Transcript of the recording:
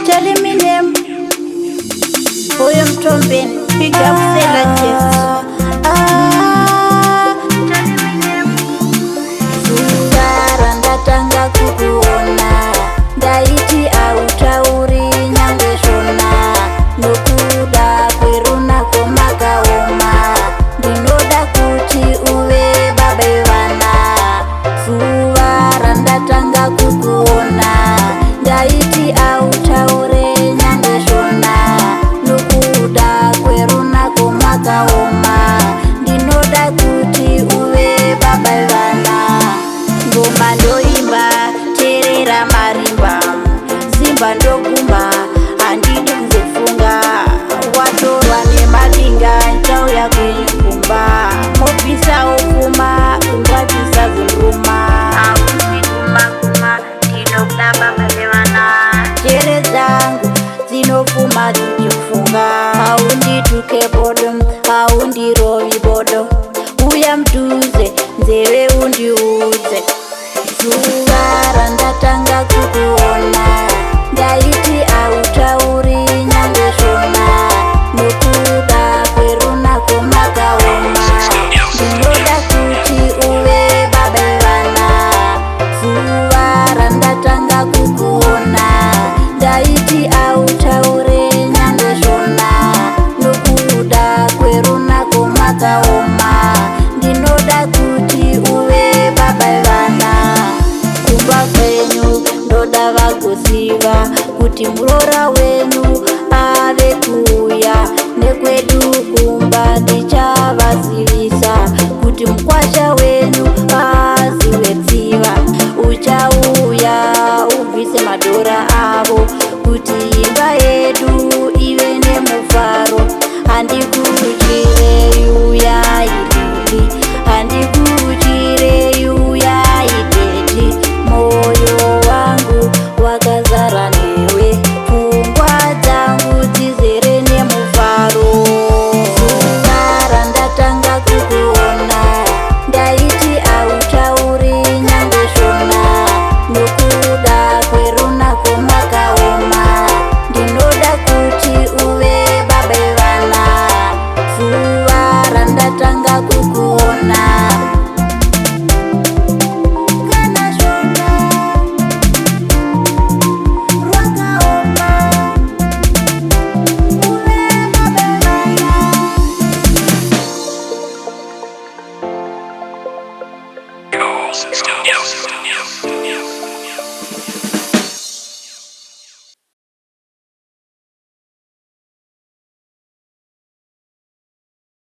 Telling me name. Poem trumpet, big up Sailor Jeff. Sungara ndatanga kukuona, ndaiti autauri nyange shona, nokuda kwerunako makaoma, ndinoda kuti uve baba vana. Sungara ndatanga kukuona, ndaiti autaure nyange shona, nokuda kwerunako makaoma, ndinoda kuti uve baba vana. Ngoma ndoimba terera marimba, zimba ndoguma handidi kuzofunga, watorwa nemadinga nchauya kuikumba, mopisa ofuma ungapisa zinduma, auzidumakuma ndinokuda baba vevana. Njere dzangu dzinofuma dzichifunga, haundituke bodo, haundirovi bodo, uya mduze nzeve undiudze. Sungara ndatanga kukuona, ndaiti autauri nyange shona, nokuda kwerunako makaoma, ndinoda kuti uve baba vana. Sungara ndatanga kukuona, ndaiti autaure nyange shona, nokuda kwerunako makaoma, ndinoda kuti uve baba vana. Kumba kwenyu ndoda vagoziva kuti murora wenyu ave kuuya, nekwedu kumba ndichavazivisa kuti mukwasha wenyu azive tsiva. Uchauya ubvise madhora avo kuti imba yedu ive nemufaro. Handikuchirei uyai lili, handikuchirei uyai deti, moyo wangu wakazara newe, pfungwa dzangu dzizere nemufaro. Sungara ndatanga kukuona, ndaiti autauri nyange shona, nokuda kwerunako makaoma, ndinoda kuti uve baba vana. Sungara ndatanga kukuona, kana shona rwakaoma, uve baba vana. Studios.